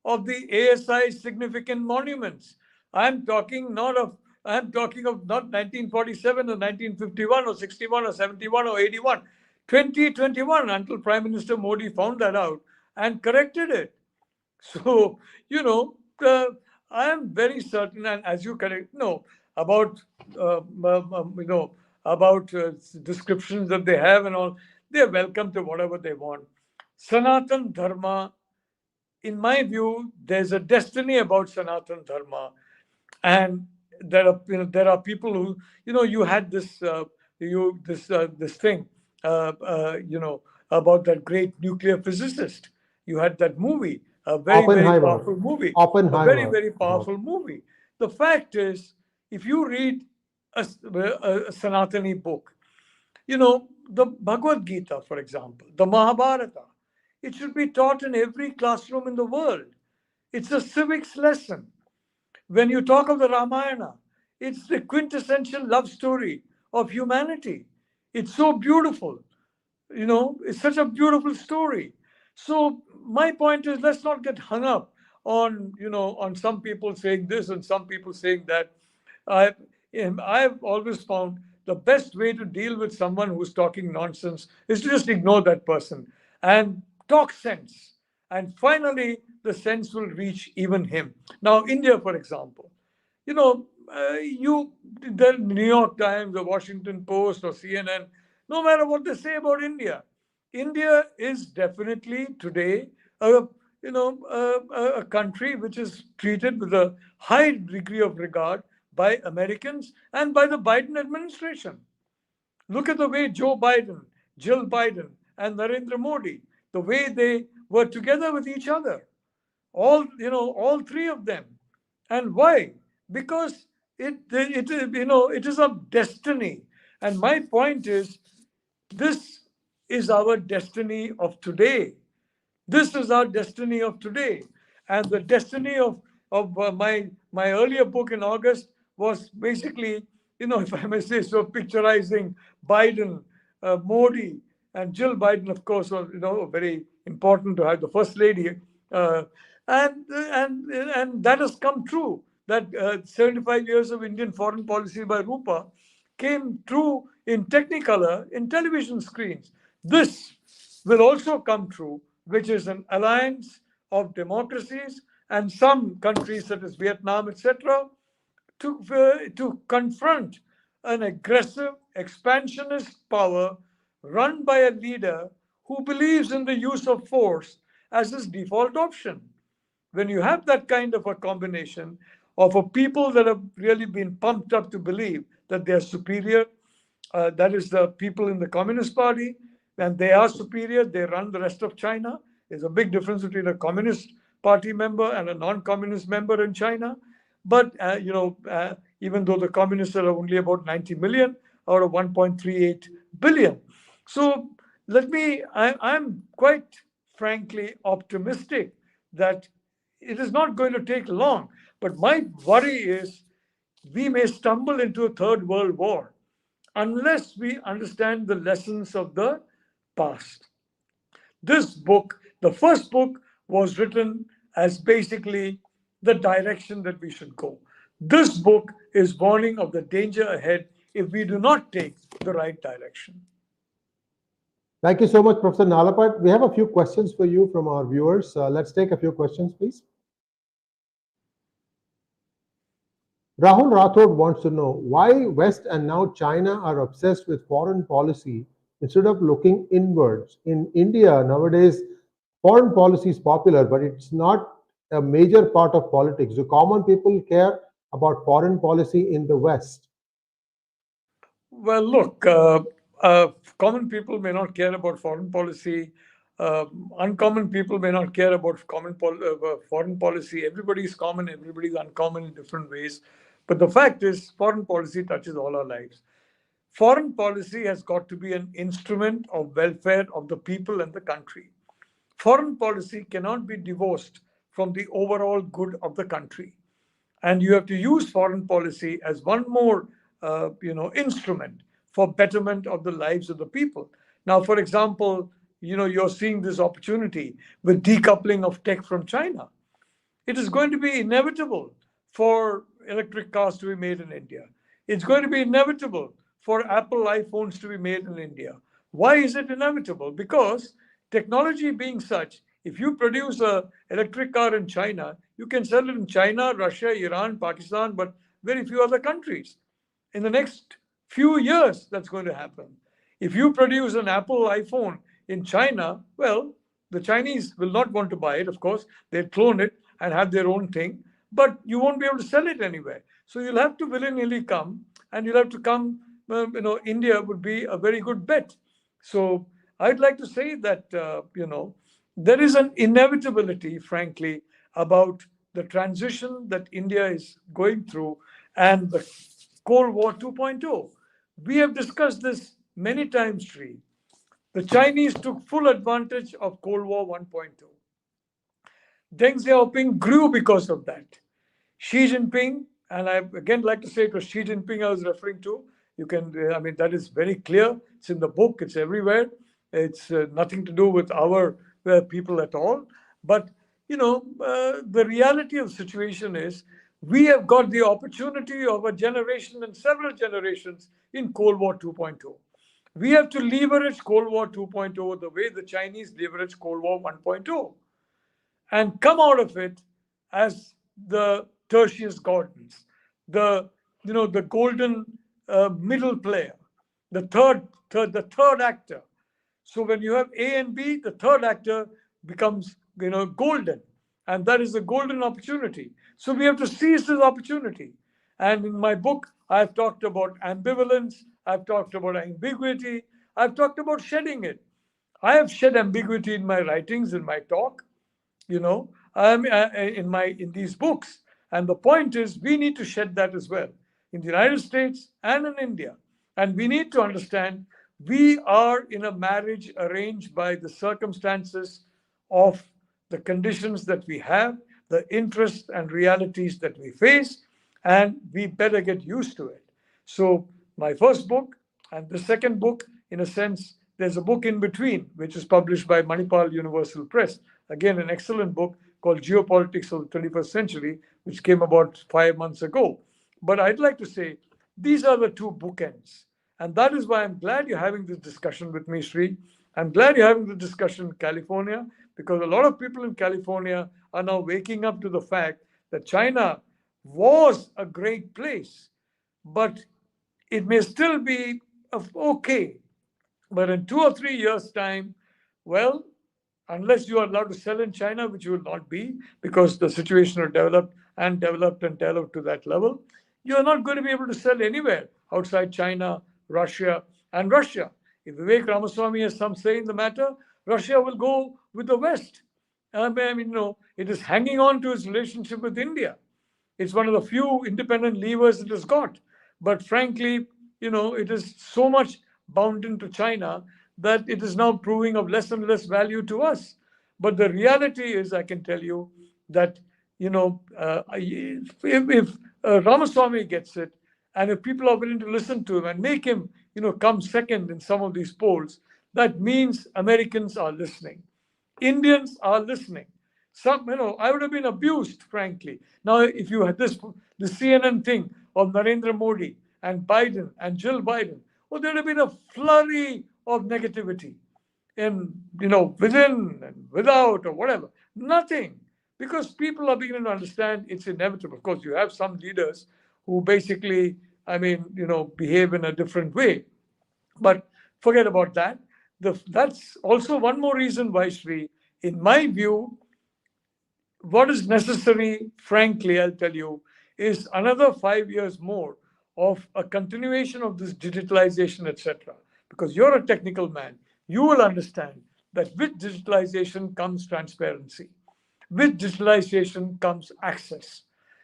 of the ASI significant monuments. I'm talking of not 1947 or 1951 or 61 or 71 or 81. 2021, until Prime Minister Modi found that out and corrected it. So, I am very certain, and as you about descriptions that they have and all, they are welcome to whatever they want. Sanatan Dharma, in my view, there's a destiny about Sanatan Dharma, and there are people who, you had this thing, about that great nuclear physicist. You had that movie, a very powerful movie, a very powerful movie. The fact is, if you read a Sanatani book, the Bhagavad Gita, for example, the Mahabharata, it should be taught in every classroom in the world. It's a civics lesson. When you talk of the Ramayana, it's the quintessential love story of humanity. It's so beautiful. It's such a beautiful story. So my point is, let's not get hung up on, on some people saying this and some people saying that. I've always found the best way to deal with someone who's talking nonsense is to just ignore that person and talk sense. And finally, the sense will reach even him. Now, India, for example, the New York Times, the Washington Post, or CNN, no matter what they say about India, India is definitely today a country which is treated with a high degree of regard by Americans and by the Biden administration. Look at the way Joe Biden, Jill Biden, and Narendra Modi, the way they were together with each other. All three of them. And why? Because it is a destiny. And my point is, this is our destiny of today. This is our destiny of today. And the destiny of my earlier book in August was basically if I may say so, picturizing Biden, Modi, and Jill Biden, of course, was, very important to have the first lady. And that has come true. That 75 years of Indian foreign policy by Rupa came true in Technicolor in television screens. This will also come true, which is an alliance of democracies and some countries such as Vietnam, etc., to confront an aggressive, expansionist power run by a leader who believes in the use of force as his default option. When you have that kind of a combination of a people that have really been pumped up to believe that they are superior, that is the people in the Communist Party, and they are superior, they run the rest of China. There's a big difference between a Communist Party member and a non-communist member in China. But, even though the communists are only about 90 million out of 1.38 billion. So I'm quite frankly optimistic that it is not going to take long. But my worry is we may stumble into a third world war unless we understand the lessons of the past. This book, the first book, was written as basically the direction that we should go. This book is warning of the danger ahead if we do not take the right direction. Thank you so much, Professor Nalapat. We have a few questions for you from our viewers. Let's take a few questions, please. Rahul Rathod wants to know why West and now China are obsessed with foreign policy instead of looking inwards. In India, nowadays, foreign policy is popular, but it's not a major part of politics. Do common people care about foreign policy in the West? Well, look, common people may not care about foreign policy. Uncommon people may not care about foreign policy. Everybody is common, everybody is uncommon in different ways. But the fact is, foreign policy touches all our lives. Foreign policy has got to be an instrument of welfare of the people and the country. Foreign policy cannot be divorced from the overall good of the country. And you have to use foreign policy as one more instrument for betterment of the lives of the people. Now, for example, you're seeing this opportunity with decoupling of tech from China. It is going to be inevitable for electric cars to be made in India. It's going to be inevitable for Apple iPhones to be made in India. Why is it inevitable? Because technology being such, if you produce an electric car in China, you can sell it in China, Russia, Iran, Pakistan, but very few other countries. In the next few years, that's going to happen. If you produce an Apple iPhone in China, well, the Chinese will not want to buy it, of course. They'll clone it and have their own thing, but you won't be able to sell it anywhere. So you'll have to willy-nilly come, and you'll have to come, India would be a very good bet. So I'd like to say that, there is an inevitability, frankly, about the transition that India is going through and the Cold War 2.0. We have discussed this many times, Sri. The Chinese took full advantage of Cold War 1.2. Deng Xiaoping grew because of that. Xi Jinping, and I again like to say it was Xi Jinping I was referring to. You can, that is very clear. It's in the book. It's everywhere. It's nothing to do with our people at all. But, the reality of the situation is we have got the opportunity of a generation and several generations in Cold War 2.0. We have to leverage Cold War 2.0 the way the Chinese leverage Cold War 1.0 and come out of it as the tertius gardens, the golden middle player, the third actor. So when you have A and B, the third actor becomes golden, and that is a golden opportunity. So we have to seize this opportunity. And in my book, I've talked about ambivalence, I've talked about ambiguity, I've talked about shedding it. I have shed ambiguity in my writings, in my talk, in these books. And the point is, we need to shed that as well in the United States and in India. And we need to understand we are in a marriage arranged by the circumstances of the conditions that we have, the interests and realities that we face, and we better get used to it. So my first book and the second book, in a sense, there's a book in between, which is published by Manipal Universal Press. Again, an excellent book called Geo-Politics of the 21st Century, which came about 5 months ago. But I'd like to say these are the two bookends. And that is why I'm glad you're having this discussion with me, Sri. I'm glad you're having the discussion in California, because a lot of people in California are now waking up to the fact that China was a great place, but it may still be okay. But in 2 or 3 years' time, well, unless you are allowed to sell in China, which you will not be, because the situation will develop and develop and develop to that level, you're not going to be able to sell anywhere outside China, Russia, and Russia. If Vivek Ramaswamy has some say in the matter, Russia will go with the West. I mean, it is hanging on to its relationship with India. It's one of the few independent levers it has got. But frankly, it is so much bound into China that it is now proving of less and less value to us. But the reality is, I can tell you that, if Ramaswamy gets it, and if people are willing to listen to him and make him, come second in some of these polls, that means Americans are listening. Indians are listening. Some, I would have been abused, frankly. Now, if you had the CNN thing of Narendra Modi and Biden and Jill Biden, well, there'd have been a flurry of negativity, and within and without or whatever. Nothing, because people are beginning to understand it's inevitable. Of course, you have some leaders who basically, behave in a different way, but forget about that. That's also one more reason why, Sri, in my view, what is necessary, frankly, I'll tell you, is another 5 years more of a continuation of this digitalization, etc. Because you're a technical man, you will understand that with digitalization comes transparency. With digitalization comes access.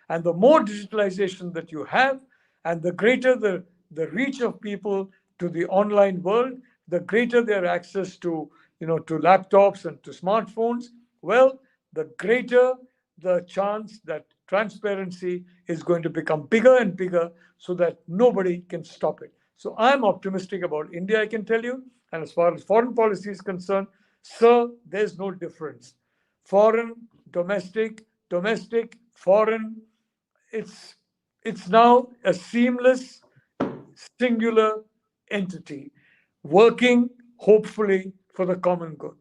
And the more digitalization that you have, and the greater the reach of people to the online world, the greater their access to, to laptops and to smartphones, well, the greater the chance that transparency is going to become bigger and bigger, so that nobody can stop it. So I'm optimistic about India, I can tell you. And as far as foreign policy is concerned, sir, there's no difference. Foreign, domestic, foreign, it's now a seamless, singular entity working, hopefully, for the common good.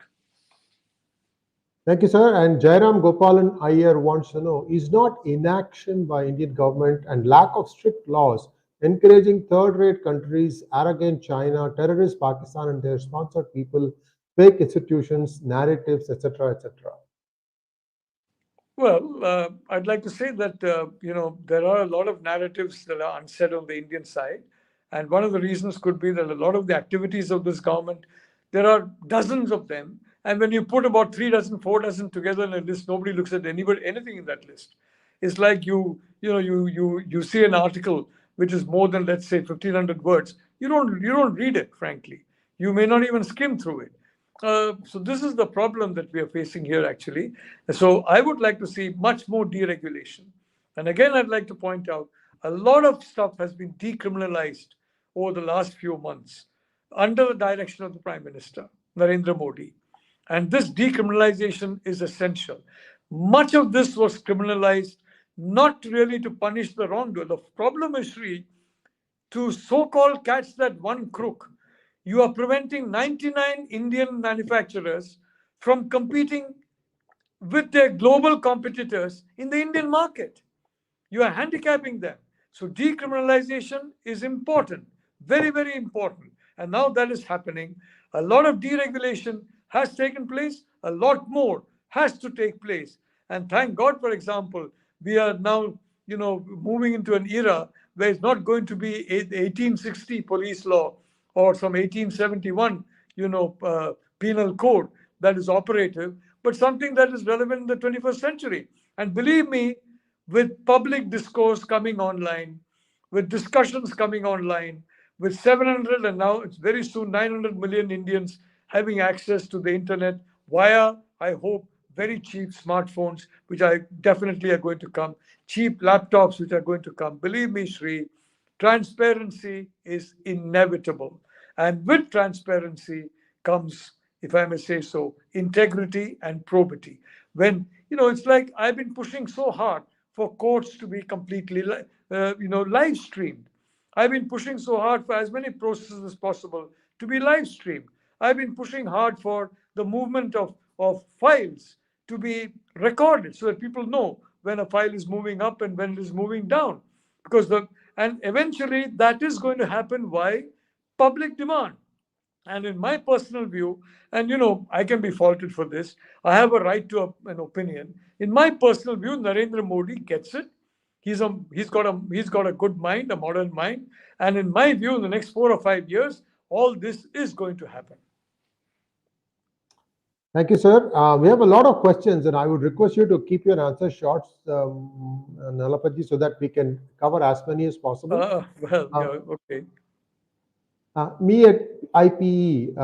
Thank you, sir. And Jairam Gopalan Iyer wants to know, is not inaction by Indian government and lack of strict laws encouraging third-rate countries, arrogant China, terrorist Pakistan and their sponsored people, fake institutions, narratives, etc., etc.? Well, I'd like to say that, there are a lot of narratives that are unsaid on the Indian side. And one of the reasons could be that a lot of the activities of this government, there are dozens of them. And when you put about 3 dozen, 4 dozen together in a list, nobody looks at anything in that list. It's like you see an article which is more than, let's say, 1,500 words. You don't read it, frankly. You may not even skim through it. So this is the problem that we are facing here, actually. So I would like to see much more deregulation. And again, I'd like to point out, a lot of stuff has been decriminalized over the last few months under the direction of the Prime Minister, Narendra Modi. And this decriminalization is essential. Much of this was criminalized not really to punish the wrongdoer. The problem is, Sri, to so-called catch that one crook, you are preventing 99 Indian manufacturers from competing with their global competitors in the Indian market. You are handicapping them. So decriminalization is important, very, very important. And now that is happening. A lot of deregulation has taken place. A lot more has to take place. And thank God, for example, we are now, moving into an era where it's not going to be 1860 police law or some 1871, penal code that is operative, but something that is relevant in the 21st century. And believe me, with public discourse coming online, with discussions coming online, with 700 and now it's very soon 900 million Indians having access to the internet via, I hope, very cheap smartphones, which definitely are going to come, cheap laptops, which are going to come. Believe me, Sri, transparency is inevitable. And with transparency comes, if I may say so, integrity and probity. When, it's like I've been pushing so hard for courts to be completely, live streamed. I've been pushing so hard for as many processes as possible to be live streamed. I've been pushing hard for the movement of files to be recorded so that people know when a file is moving up and when it is moving down. And eventually that is going to happen. Why? Public demand. And in my personal view, and I can be faulted for this, I have a right to an opinion. In my personal view, Narendra Modi gets it. He's got a good mind, a modern mind. And in my view, in the next 4 or 5 years, all this is going to happen. Thank you, sir. We have a lot of questions, and I would request you to keep your answers short, Nalapatji, so that we can cover as many as possible. Okay. Me at IPE,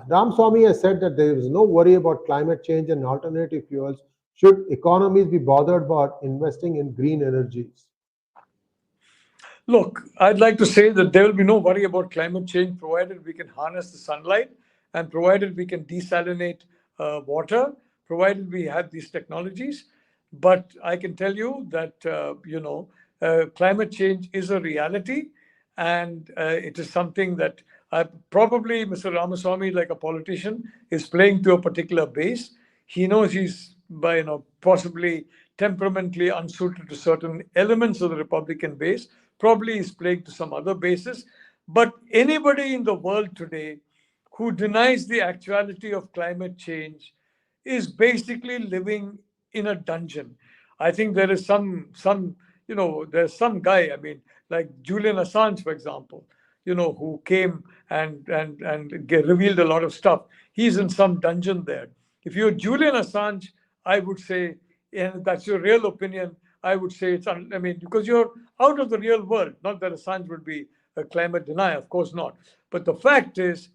Ramaswamy has said that there is no worry about climate change and alternative fuels. Should economies be bothered about investing in green energies? Look, I'd like to say that there will be no worry about climate change provided we can harness the sunlight and provided we can desalinate water, provided we have these technologies. But I can tell you that, climate change is a reality, and it is something that probably Mr. Ramaswamy, like a politician, is playing to a particular base. He knows he's possibly temperamentally unsuited to certain elements of the Republican base. Probably is playing to some other bases. But anybody in the world today who denies the actuality of climate change is basically living in a dungeon. I think there is there's some guy, like Julian Assange, for example, who came and revealed a lot of stuff. He's in some dungeon there. If you're Julian Assange, I would say, and that's your real opinion, I would say because you're out of the real world. Not that Assange would be a climate denier, of course not. But the fact is,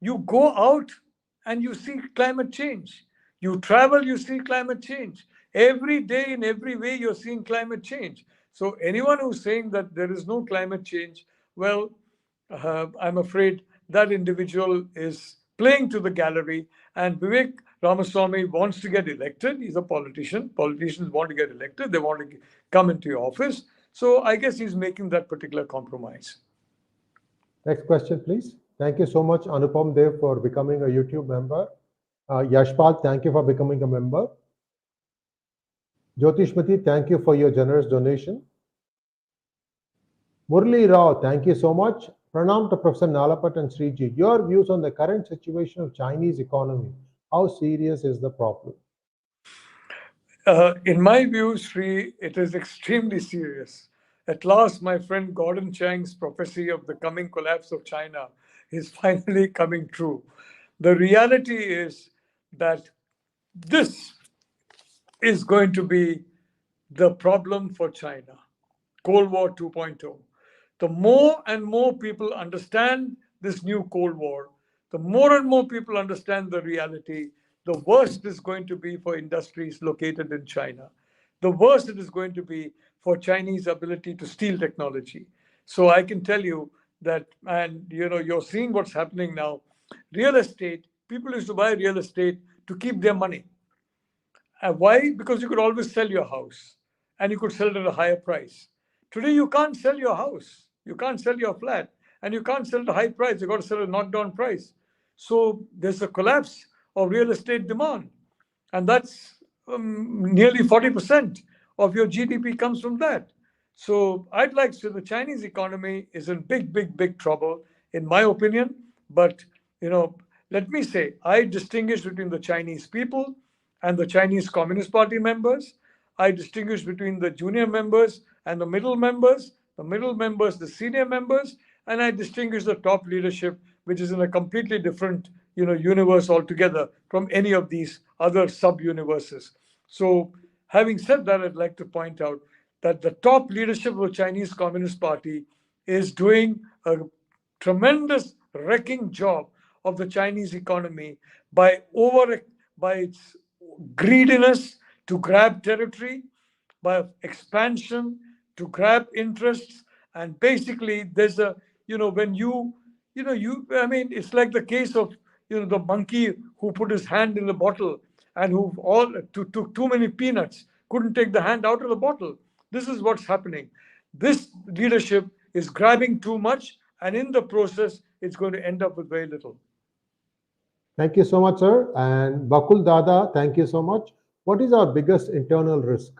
you go out and you see climate change. You travel, you see climate change. Every day, in every way, you're seeing climate change. So anyone who's saying that there is no climate change, well, I'm afraid that individual is playing to the gallery. And Vivek Ramaswamy wants to get elected. He's a politician. Politicians want to get elected. They want to come into office. So I guess he's making that particular compromise. Next question, please. Thank you so much, Anupam Dev, for becoming a YouTube member. Yashpal, thank you for becoming a member. Jyotishmati, thank you for your generous donation. Murli Rao, thank you so much. Pranam to Professor Nalapat and Sriji. Your views on the current situation of Chinese economy. How serious is the problem? In my view, Sri, it is extremely serious. At last, my friend Gordon Chang's prophecy of the coming collapse of China is finally coming true. The reality is that this is going to be the problem for China. Cold War 2.0. The more and more people understand this new Cold War, the more and more people understand the reality, the worse it is going to be for industries located in China. The worse it is going to be for Chinese ability to steal technology. So I can tell you that, and you're seeing what's happening now. Real estate, people used to buy real estate to keep their money. Why? Because you could always sell your house and you could sell it at a higher price. Today, you can't sell your house. You can't sell your flat and you can't sell at a high price. You've got to sell at a knocked down price. So there's a collapse of real estate demand. And that's nearly 40% of your GDP comes from that. So I'd like to say the Chinese economy is in big, big, big trouble, in my opinion. But, let me say, I distinguish between the Chinese people and the Chinese Communist Party members. I distinguish between the junior members and the middle members, the senior members, and I distinguish the top leadership, which is in a completely different, universe altogether from any of these other sub-universes. So having said that, I'd like to point out that the top leadership of the Chinese Communist Party is doing a tremendous wrecking job of the Chinese economy by its greediness to grab territory, by expansion to grab interests, And basically, there's a, when I mean, it's like the case of, the monkey who put his hand in the bottle and who took too many peanuts, couldn't take the hand out of the bottle. This is what's happening. This leadership is grabbing too much, and in the process, it's going to end up with very little. Thank you so much, sir. And Bakul Dada, thank you so much. What is our biggest internal risk?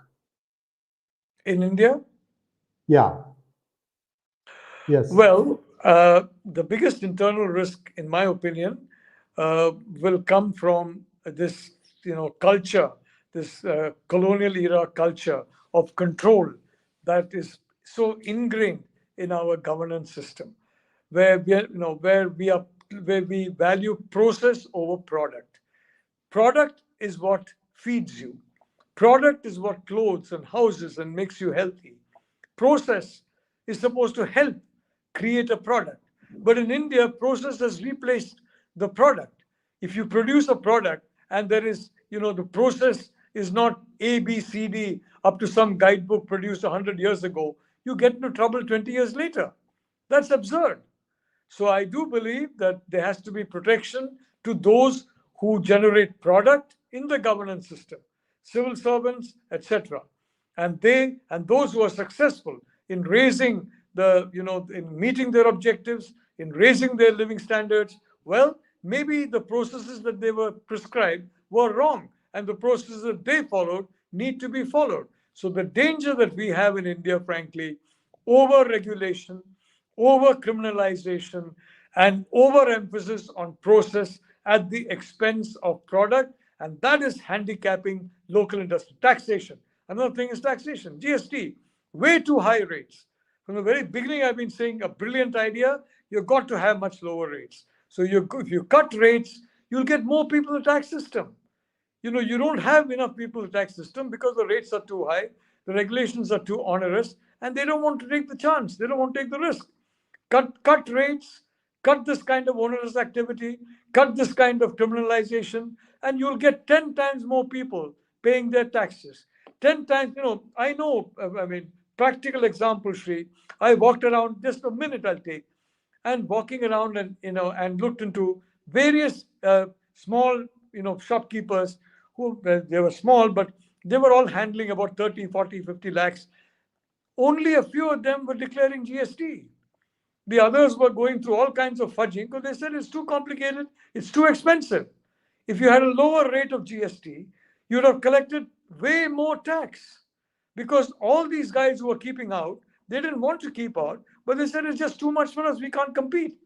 In India? Yeah. Yes. Well, the biggest internal risk, in my opinion, will come from this, culture, this colonial era culture of control that is so ingrained in our governance system, where we value process over product. Product is what feeds you. Product is what clothes and houses and makes you healthy. Process is supposed to help create a product. But in India, process has replaced the product. If you produce a product and there is, the process is not A, B, C, D up to some guidebook produced 100 years ago, you get into trouble 20 years later. That's absurd. So I do believe that there has to be protection to those who generate product in the governance system, civil servants, etc. And those who are successful in raising in meeting their objectives, in raising their living standards, well, maybe the processes that they were prescribed were wrong, and the processes that they followed need to be followed. So the danger that we have in India, frankly, over-regulation, over-criminalization, and overemphasis on process at the expense of product, and that is handicapping local industry. Taxation. Another thing is taxation. GST, way too high rates. From the very beginning, I've been saying a brilliant idea, you've got to have much lower rates. So if you cut rates, you'll get more people in the tax system. You don't have enough people in the tax system because the rates are too high, the regulations are too onerous, and they don't want to take the chance. They don't want to take the risk. Cut rates, cut this kind of onerous activity, cut this kind of criminalization, and you'll get 10 times more people paying their taxes. 10 times, I know, practical example, Sri. I walked around, just a minute I'll take, and walking around and looked into various small, shopkeepers who, they were small, but they were all handling about 30, 40, 50 lakhs. Only a few of them were declaring GST. The others were going through all kinds of fudging because they said it's too complicated, it's too expensive. If you had a lower rate of GST, you'd have collected way more tax. Because all these guys who were keeping out, they didn't want to keep out, but they said it's just too much for us, we can't compete.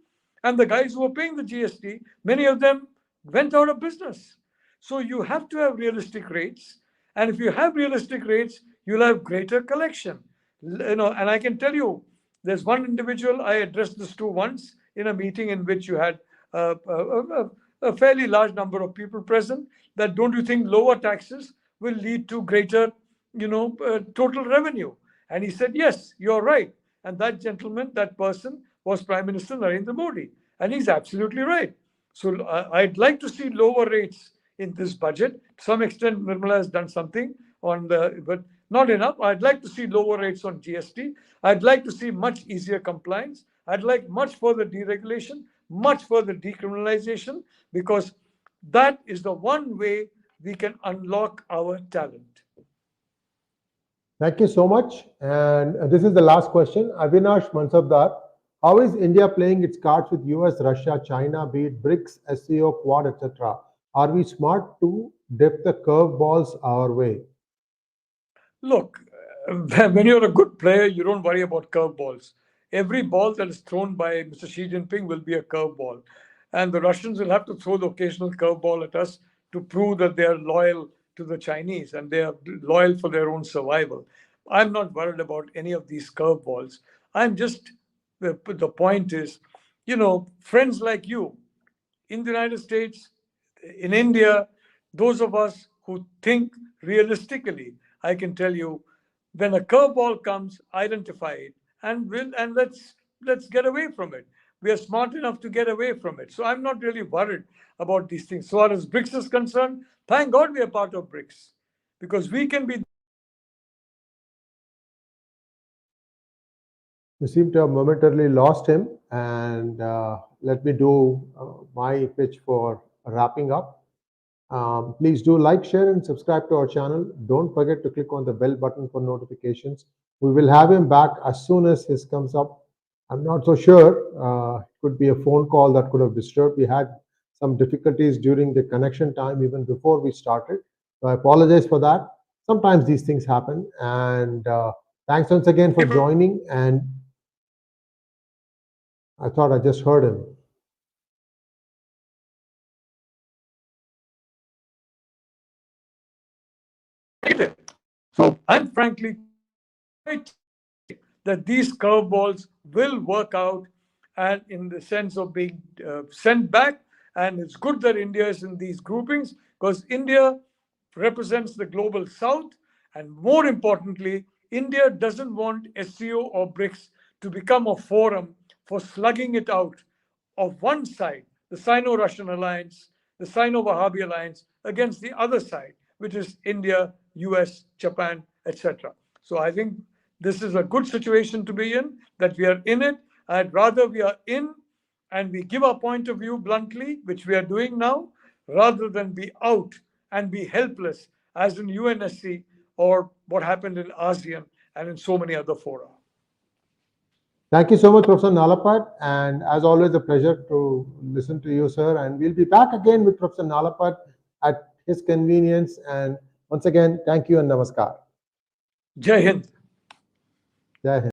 And the guys who were paying the GST, many of them went out of business. So you have to have realistic rates. And if you have realistic rates, you'll have greater collection. And I can tell you, there's one individual I addressed this to once in a meeting in which you had a fairly large number of people present, that don't you think lower taxes will lead to greater total revenue? And he said, yes, you're right. And that gentleman, that person was Prime Minister Narendra Modi. And he's absolutely right. So I'd like to see lower rates in this budget. To some extent, Nirmala has done something but not enough. I'd like to see lower rates on GST. I'd like to see much easier compliance. I'd like much further deregulation, much further decriminalization, because that is the one way we can unlock our talent. Thank you so much. And this is the last question. Avinash Mansabdar, how is India playing its cards with US, Russia, China, be it BRICS, SCO, Quad, etc.? Are we smart to dip the curveballs our way? Look, when you're a good player, you don't worry about curveballs. Every ball that is thrown by Mr. Xi Jinping will be a curveball. And the Russians will have to throw the occasional curveball at us to prove that they are loyal to the Chinese and they are loyal for their own survival. I'm not worried about any of these curveballs. I'm just, the point is, friends like you in the United States, in India, those of us who think realistically, I can tell you, when a curveball comes, identify it and let's get away from it. We are smart enough to get away from it. So I'm not really worried about these things. So far as BRICS is concerned, thank God we are part of BRICS, because we can be We seem to have momentarily lost him, and let me do my pitch for wrapping up. Please do like, share, and subscribe to our channel. Don't forget to click on the bell button for notifications. We will have him back as soon as his comes up. I'm not so sure. It could be a phone call that could have disturbed. We had some difficulties during the connection time, even before we started. So I apologize for that. Sometimes these things happen. And thanks once again for joining. And I thought I just heard him. So I'm frankly quite that these curveballs will work out, and in the sense of being sent back. And it's good that India is in these groupings, because India represents the global south. And more importantly, India doesn't want SCO or BRICS to become a forum for slugging it out of one side, the Sino-Russian alliance, the Sino-Wahhabi alliance, against the other side, which is India, US, Japan, etc. So I think this is a good situation to be in, that we are in it. I'd rather we are in and we give our point of view bluntly, which we are doing now, rather than be out and be helpless, as in UNSC or what happened in ASEAN and in so many other fora. Thank you so much, Professor Nalapat. And as always, a pleasure to listen to you, sir. And we'll be back again with Professor Nalapat at his convenience. And once again, thank you and namaskar. Jai Hind. Jai Hind.